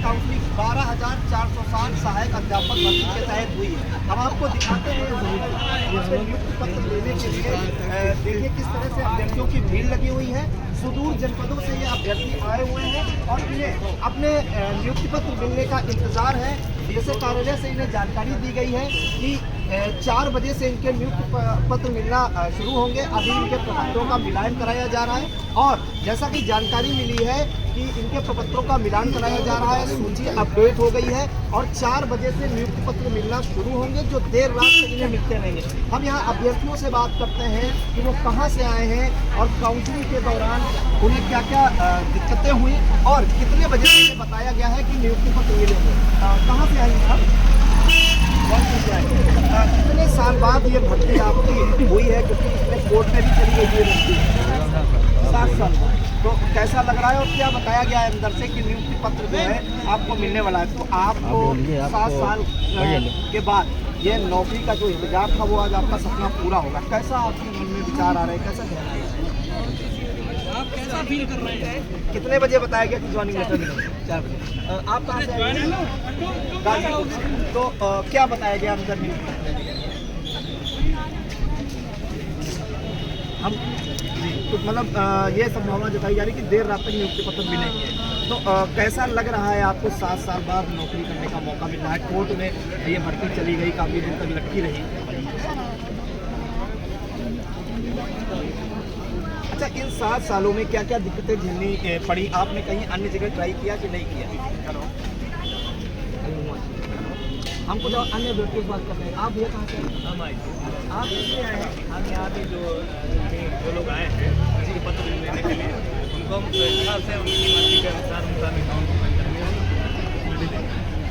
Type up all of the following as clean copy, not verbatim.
Counselling 12,460 सहायक अध्यापक भर्ती के तहत हुई है। हम आपको दिखाते हैं इसमें नियुक्ति पत्र लेने के लिए देखिए किस तरह से अभ्यर्थियों की भीड़ लगी हुई है। सुदूर जनपदों से ये अभ्यर्थी आए हुए हैं और इन्हें अपने नियुक्ति पत्र मिलने का इंतजार है। डीएसए कार्यालय से इन्हें जानकारी दी गई है कि 4 बजे से इनके नियुक्ति पत्र मिलना शुरू होंगे। अभी इनके प्रपत्रों का मिलान कराया जा रहा है और जैसा कि जानकारी मिली है कि इनके प्रपत्रों का मिलान कराया जा रहा है, सूची अपडेट हो गई है और 4 बजे से नियुक्ति पत्र मिलना शुरू होंगे जो देर रात तक इन्हें मिलते रहेंगे। हम यहाँ अभ्यर्थियों से बात करते हैं कि वो कहाँ से आए हैं और काउंसलिंग के दौरान उन्हें क्या क्या दिक्कतें हुई और कितने बजे से बताया गया है कि नियुक्ति पत्र मिलेंगे। कहाँ से आएंगे आप? कितने साल बाद ये भर्ती आपकी हुई है, क्योंकि इसमें कोर्ट में भी चली गई है भर्ती 7 साल बाद, तो कैसा लग रहा है और क्या बताया गया है अंदर से कि नियुक्ति पत्र जो है आपको मिलने वाला है? तो आपको 7 साल के बाद ये नौकरी का जो इंतजार था वो आज आपका सपना पूरा होगा। कैसा आपके मन में विचार आ रहे हैं, कैसा कहना है, आप कैसा फील कर रहे हैं? कितने बजे बताया गया कि ज्वाइनिंग लेटर मिलेगा? 4 बजे। आप कहाँ से आए हैं? गाजीपुर से। तो क्या बताया गया अंदर में? हम तो मतलब ये संभावना जताई जा रही कि देर रात तक नियुक्ति पत्र मिलेंगे। तो कैसा लग रहा है आपको 7 साल बाद नौकरी करने का मौका मिल रहा है? कोर्ट में ये भर्ती चली गई, काफ़ी दिन तक लटकी रही। अच्छा, इन 7 सालों में क्या क्या दिक्कतें झेलनी पड़ी? आपने कहीं अन्य जगह ट्राई किया कि नहीं किया? हमको जो अन्य व्यक्ति बात करते हैं, आप ये कहाँ से? हम आए, आप किससे आए हैं? हम यहाँ पे जो लोग आए हैं उनके पत्र लेने के लिए, उनको हम हिसाब से उनकी मर्जी के अनुसार उनका अकाउंट ओपन करेंगे।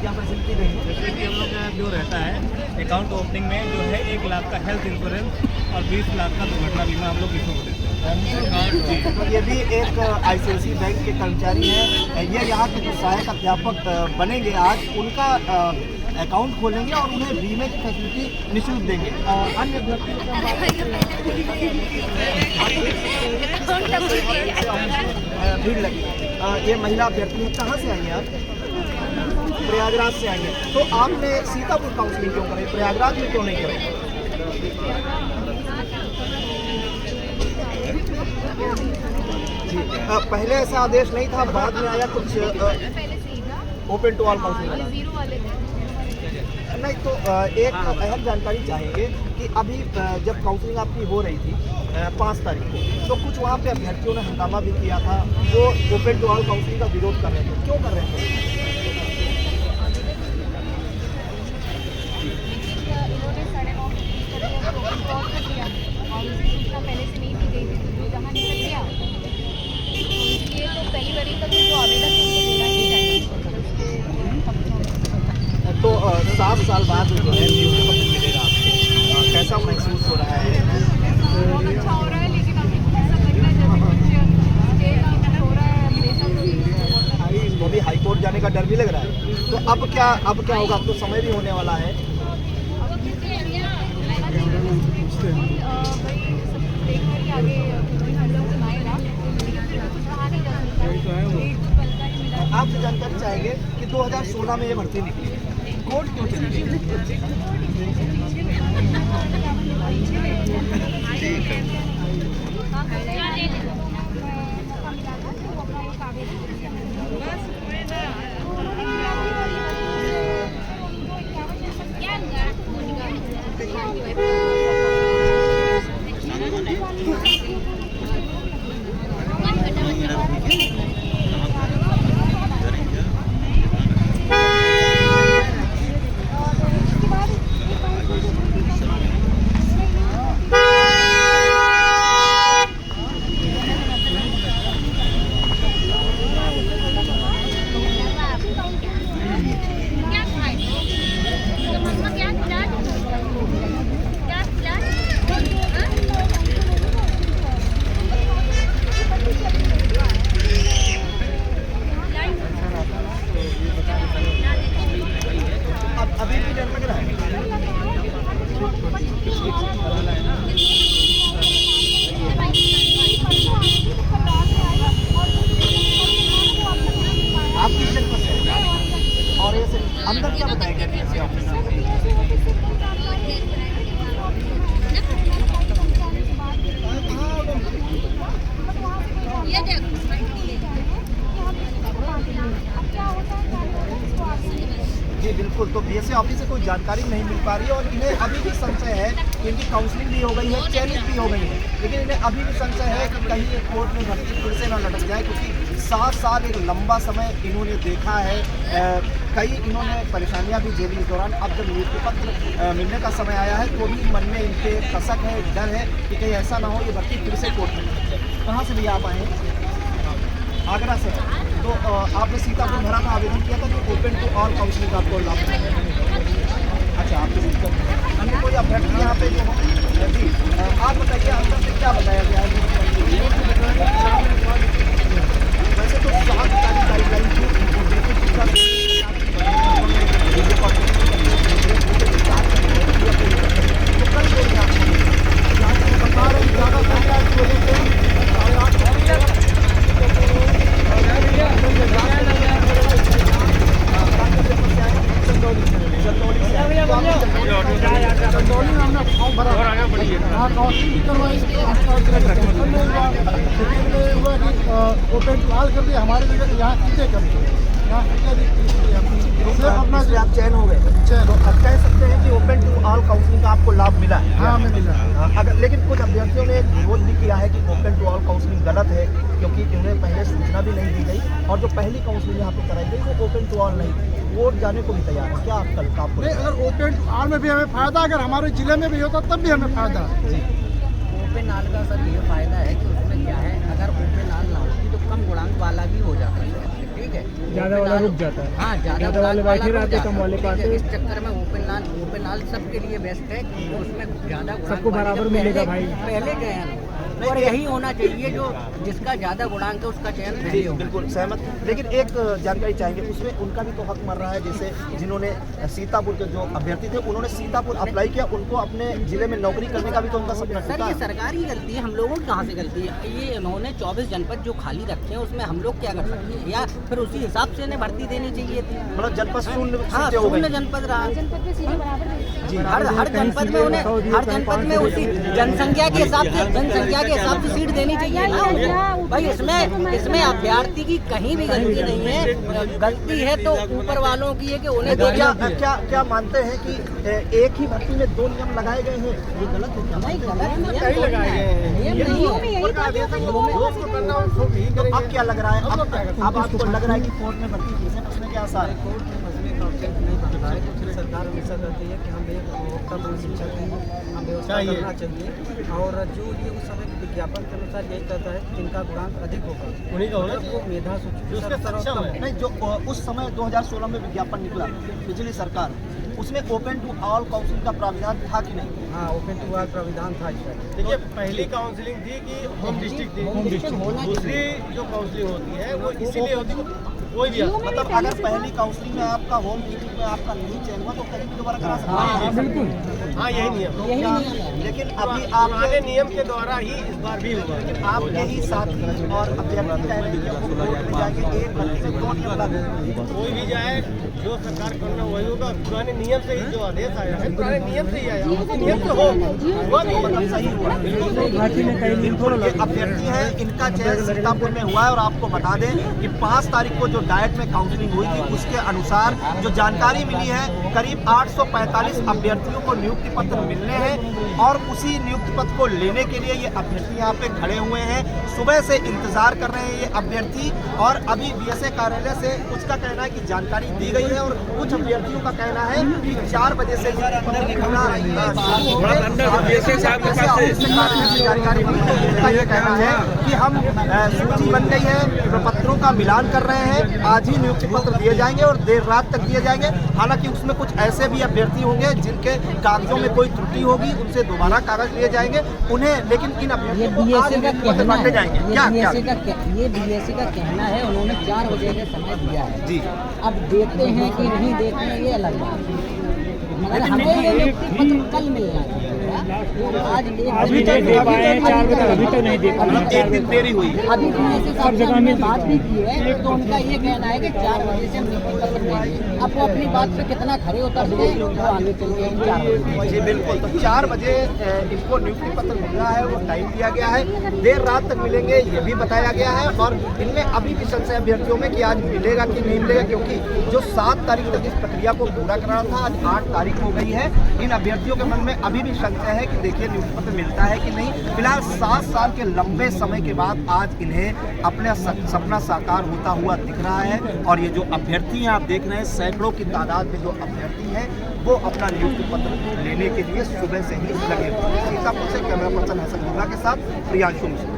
क्या फैसिलिटी देंगे? जैसे कि हम लोग का जो रहता है अकाउंट ओपनिंग में जो है 1 लाख का हेल्थ इंश्योरेंस और 20 लाख का दुर्घटना बीमा हम लोग इसको देते हैं। तो ये भी एक ICICI बैंक के कर्मचारी हैं, ये यहाँ के जो सहायक अध्यापक बनेंगे आज उनका अकाउंट खोलेंगे और उन्हें बीमे की फैसिलिटी निःशुल्क देंगे। अन्य भीड़ लगी। ये महिला अभ्यर्थी है, कहाँ से आई हैं आप? प्रयागराज से आई हैं। तो आपने सीतापुर काउंसलिंग क्यों करें, प्रयागराज में क्यों नहीं करें? जी, पहले ऐसा आदेश नहीं था, बाद में आया कुछ ओपन टू ऑल काउंसलिंग। नहीं, तो एक अहम जानकारी चाहेंगे कि अभी जब काउंसलिंग आपकी हो रही थी 5 तारीख को, तो कुछ वहाँ पे अभ्यर्थियों ने हंगामा भी किया था, वो ओपन टू ऑल काउंसलिंग का विरोध कर रहे थे। क्यों कर रहे थे? पहले से नहीं दी गई थी, तो जो जहाँ निकल गया ये तो पहली बारी तक जो आवेदन तो 7 साल बाद जो है नियुक्ति पत्र मिलेगा आपको, कैसा महसूस हो रहा है? बहुत अच्छा हो रहा है, लेकिन अभी ऐसा लग रहा है जैसे हो रहा है, तो अभी हाईकोर्ट जाने का डर भी लग रहा है। तो अब क्या होगा? अब तो समय भी होने वाला है। आपसे जानकारी चाहेंगे कि 2016 में ये भर्ती निकली, कोर्ट क्यों चली गई? अंदर क्या बताया गया बीएसए ऑफिस में? जी बिल्कुल, तो बीएसए ऑफिस से कोई जानकारी नहीं मिल पा रही है और इन्हें अभी भी संशय है कि इनकी काउंसलिंग भी हो गई है, चयनित भी हो गई है, लेकिन इन्हें अभी भी संशय है कि कहीं ये कोर्ट में भर्ती फिर से ना लटक जाए, क्योंकि 7 साल एक लंबा समय इन्होंने देखा है। कई इन्होंने परेशानियां भी झेली इस दौरान। अब जब नियुक्ति पत्र मिलने का समय आया है तो भी मन में इनके कसक है, डर है कि कहीं ऐसा ना हो ये भर्ती फिर से कोर्ट में लटक जाए। कहाँ से भी आप आए हैं? आगरा से। तो आपने सीतापुर भरा था, आवेदन किया था कि ओपन टू ऑल काउंसलिंग आपको लाभ मिलेगा। अच्छा, आपके सीतापुर अन्य कोई अभ्यर्थी यहाँ पे जो हो जी, आप बताइए अंदर से क्या बताया गया है? वैसे तो 7 तारीख गाइडलाइन थी, तो कल बोलिए आप बता रहे ज़्यादा संख्या इस वजह से चंदौली में हमने फॉर्म भरा वहाँ काउंसलिंग भी करवाई, ओपन लाल कर दिया हमारे जगह, यहाँ सीधे कर दिया, यहाँ अपना आप चयन हो गए। तो अब कह सकते हैं कि ओपन टू ऑल काउंसलिंग का आपको लाभ मिला है? हाँ, हमें मिला। अगर लेकिन कुछ अभ्यर्थियों ने विरोध भी किया है कि ओपन टू ऑल काउंसलिंग गलत है, क्योंकि इन्हें पहले सूचना भी नहीं दी गई और जो पहली काउंसलिंग यहाँ पे कराई गई वो ओपन टू ऑल नहीं थी। वोट जाने को भी तैयार है क्या आप? कल का आपको नहीं, अगर ओपन टू ऑल में भी हमें फायदा, अगर हमारे जिले में भी होता तब भी हमें फायदा। जी, ओपन ऑल का सर ये फायदा है कि उसमें क्या है, अगर ओपन ऑल ना होती तो कम गुणांक वाला भी हो जाता है, ठीक है, ज़्यादा वाला रुक जाता है। हाँ, ज़्यादा वाले बैठे रहते, कम वाले पास। इस चक्कर में ओपन ऑल सबके लिए बेस्ट है कि उसमें ज़्यादा सबको बराबर मिलेगा भाई, पहले चयन और यही होना चाहिए, जो जिसका ज़्यादा गुणांक है उसका चयन पहले जी हो। बिल्कुल सहमत। लेकिन एक जानकारी चाहेंगे, उसमें उनका भी तो हक मर रहा है, जैसे जिन्होंने सीतापुर के जो अभ्यर्थी थे उन्होंने सीतापुर अप्लाई किया, उनको अपने जिले में नौकरी करने का भी तो उनका सपना सर था। ये सरकार ही गलती है, हम लोगों की कहाँ से गलती है? ये इन्होंने 24 जनपद जो खाली रखे हैं उसमें हम लोग क्या कर सकते हैं, या फिर उसी हिसाब से इन्हें भर्ती देनी चाहिए थी। मतलब जनपद शून्य हाँ, सीटें हो गई। शून्य जनपद रहा जी, हर जनपद में उन्हें, हर जनपद में उसी जनसंख्या के हिसाब से सीट देनी चाहिए ना उनको। भाई इसमें अभ्यर्थी की कहीं भी गलती नहीं है, गलती है तो ऊपर वालों की है कि उन्हें क्या मानते हैं कि एक ही भर्ती में 2 नियम लगाए गए हैं, ये गलत है क्या? नहीं, गलत नहीं। तो अब क्या लग रहा है, अब आपको लग रहा है कि कोर्ट में भर्ती फिर से फंसने के आसार है? कोर्ट में फंसने का अवसर नहीं बनता है, क्योंकि सरकार हमेशा कहती है कि हम एक उपभोक्ता शिक्षक हैं, हम व्यवस्था करना चाहिए, और जो ये उस समय के विज्ञापन के अनुसार यही कहता है कि जिनका गुणांक अधिक होगा उन्हीं का होगा, वो मेधा सूची नहीं, जो उस समय 2016 में विज्ञापन निकला पिछली सरकार, उसमें ओपन टू ऑल काउंसलिंग का प्रावधान था कि नहीं? हाँ, ओपन टू ऑल प्राविधान था इसका। देखिए, पहली काउंसलिंग थी कि होम डिस्ट्रिक्ट थी, दूसरी जो काउंसलिंग होती है वो इसीलिए होती है कोई भी मतलब अगर पहली काउंसलिंग में आपका होम डिस्ट्रिक्ट में आपका नहीं चयन हुआ तो कहीं भी दोबारा करा सकते हैं। बिल्कुल, हाँ यही नियम, लेकिन अभी पुराने आप नियम के द्वारा ही इस बार भी हुआ। आपके ही साथी और अभ्यर्थी कह रहे हैं कि वो कोर्ट में जाएंगे, एक भर्ती से 2 नियम लागू होंगे। कोई भी जाए, जो सरकार करना वही होगा। पुराने नियम से ही जो आदेश आया है पुराने नियम से ही आया, उसी नियम से हो हुआ भी मतलब सही हुआ। बिल्कुल, ये अभ्यर्थी है, इनका चयन सीतापुर में हुआ है और आपको बता दें कि 5 तारीख को जो डायट में काउंसलिंग हुई थी उसके अनुसार जो जानकारी मिली है, करीब 845 अभ्यर्थियों को नियुक्ति पत्र मिलने हैं और उसी नियुक्ति पत्र को लेने के लिए ये अभ्यर्थी यहाँ पे खड़े हुए हैं। सुबह से इंतजार कर रहे हैं ये अभ्यर्थी और अभी बीएसए कार्यालय से कुछ का कहना है कि जानकारी दी गई है और कुछ अभ्यर्थियों का कहना है कि 4 बजे से जानकारी मिली है। उनका ये कहना है कि हम सूची बन गई है, प्रपत्रों का मिलान कर रहे हैं, आज ही नियुक्ति पत्र दिए जाएंगे और देर रात तक दिए जाएंगे। हालांकि उसमें कुछ ऐसे भी अभ्यर्थी होंगे जिनके कागजों में कोई त्रुटि होगी, उनसे दोबारा कागज लिए जाएंगे उन्हें, लेकिन इन अभ्यर्थियों को आज नियुक्ति पत्र बांटे जाएंगे। ये बीएसए का कहना है, उन्होंने 4 बजे का समय दिया है जी। अब देते हैं कि नहीं देते हैं ये अलग बात है, मगर हमें ये नियुक्ति पत्र कल मिलना चाहिए। आज अभी तक दे पाए 4 बजे अभी तक नहीं दे पाए। एक दिन देरी हुई है। अभी भी सब जगह में बात भी की है तो उनका ये कहना है कि 4 बजे से हम नियुक्ति पत्र देंगे। अब वो अपनी बात पे कितना खड़े उतरते हैं वो आगे चल के 4 बजे। जी बिल्कुल, तो 4 बजे इनको नियुक्ति पत्र मिल रहा है, वो टाइम दिया गया है, देर रात तक मिलेंगे ये भी बताया गया है। और इनमें अभी भी संशय अभ्यर्थियों में कि आज मिलेगा कि नहीं मिलेगा, क्योंकि जो 7 तारीख तक इस प्रक्रिया को पूरा कराना था आज 8 तारीख हो गई है। इन अभ्यर्थियों के मन में अभी भी संशय है कि देखिए नियुक्ति पत्र मिलता है कि नहीं। फिलहाल 7 साल के लंबे समय के बाद आज इन्हें अपना सपना साकार होता हुआ दिख रहा है। और ये जो अभ्यर्थी हैं आप देख रहे हैं, सैकड़ों की तादाद में जो अभ्यर्थी हैं वो अपना नियुक्ति पत्र लेने के लिए सुबह से ही लगे हुए हैं। सीतापुर से कैमरा पर्सन हसन गुर्रा के साथ प्रियांशु मिश्रा।